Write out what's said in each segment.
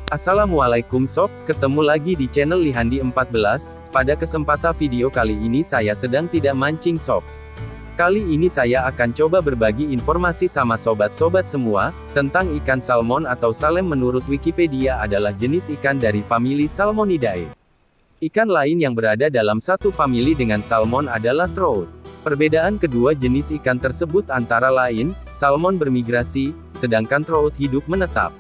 Assalamualaikum sob, ketemu lagi di channel Lihandi 14. Pada kesempatan video kali ini saya sedang tidak mancing sob. Kali ini saya akan coba berbagi informasi sama sobat-sobat semua, tentang ikan salmon atau salem menurut Wikipedia adalah jenis ikan dari famili Salmonidae. Ikan lain yang berada dalam satu famili dengan salmon adalah trout. Perbedaan kedua jenis ikan tersebut antara lain, salmon bermigrasi, sedangkan trout hidup menetap.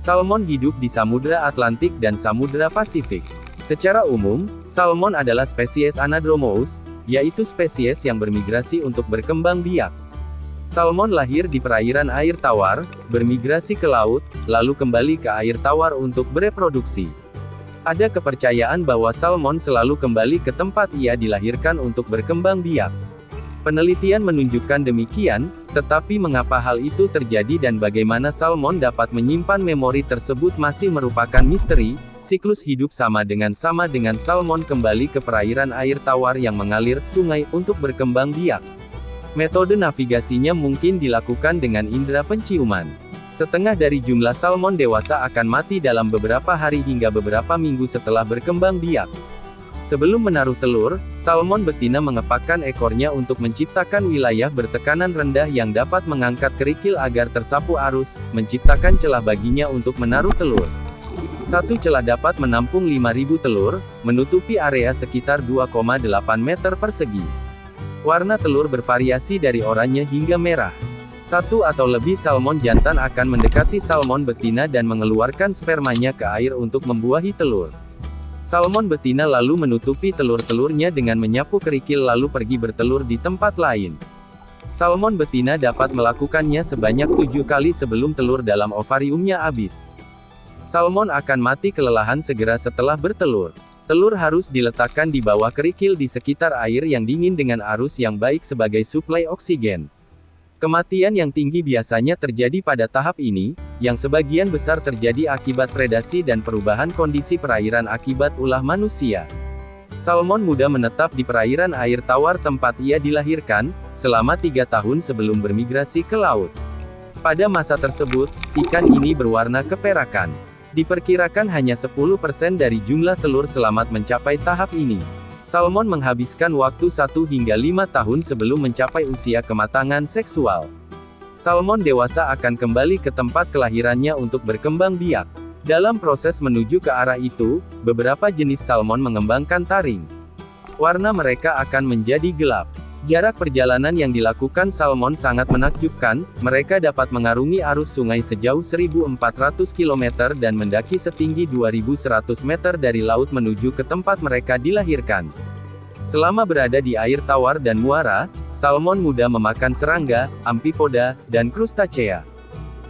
Salmon hidup di Samudra Atlantik dan Samudra Pasifik. Secara umum, salmon adalah spesies Anadromous, yaitu spesies yang bermigrasi untuk berkembang biak. Salmon lahir di perairan air tawar, bermigrasi ke laut, lalu kembali ke air tawar untuk bereproduksi. Ada kepercayaan bahwa salmon selalu kembali ke tempat ia dilahirkan untuk berkembang biak. Penelitian menunjukkan demikian, tetapi mengapa hal itu terjadi dan bagaimana salmon dapat menyimpan memori tersebut masih merupakan misteri. Siklus hidup sama dengan salmon kembali ke perairan air tawar yang mengalir sungai untuk berkembang biak. Metode navigasinya mungkin dilakukan dengan indera penciuman. Setengah dari jumlah salmon dewasa akan mati dalam beberapa hari hingga beberapa minggu setelah berkembang biak. Sebelum menaruh telur, salmon betina mengepakkan ekornya untuk menciptakan wilayah bertekanan rendah yang dapat mengangkat kerikil agar tersapu arus, menciptakan celah baginya untuk menaruh telur. Satu celah dapat menampung 5.000 telur, menutupi area sekitar 2,8 meter persegi. Warna telur bervariasi dari oranye hingga merah. Satu atau lebih salmon jantan akan mendekati salmon betina dan mengeluarkan spermanya ke air untuk membuahi telur. Salmon betina lalu menutupi telur-telurnya dengan menyapu kerikil lalu pergi bertelur di tempat lain. Salmon betina dapat melakukannya sebanyak 7 kali sebelum telur dalam ovariumnya habis. Salmon akan mati kelelahan segera setelah bertelur. Telur harus diletakkan di bawah kerikil di sekitar air yang dingin dengan arus yang baik sebagai suplai oksigen. Kematian yang tinggi biasanya terjadi pada tahap ini, yang sebagian besar terjadi akibat predasi dan perubahan kondisi perairan akibat ulah manusia. Salmon muda menetap di perairan air tawar tempat ia dilahirkan, selama 3 tahun sebelum bermigrasi ke laut. Pada masa tersebut, ikan ini berwarna keperakan. Diperkirakan hanya 10% dari jumlah telur selamat mencapai tahap ini. Salmon menghabiskan waktu 1 hingga 5 tahun sebelum mencapai usia kematangan seksual. Salmon dewasa akan kembali ke tempat kelahirannya untuk berkembang biak. Dalam proses menuju ke arah itu, beberapa jenis salmon mengembangkan taring. Warna mereka akan menjadi gelap. Jarak perjalanan yang dilakukan salmon sangat menakjubkan, mereka dapat mengarungi arus sungai sejauh 1.400 km dan mendaki setinggi 2.100 meter dari laut menuju ke tempat mereka dilahirkan. Selama berada di air tawar dan muara, salmon muda memakan serangga, amfipoda, dan krustacea.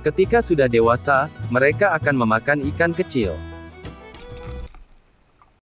Ketika sudah dewasa, mereka akan memakan ikan kecil.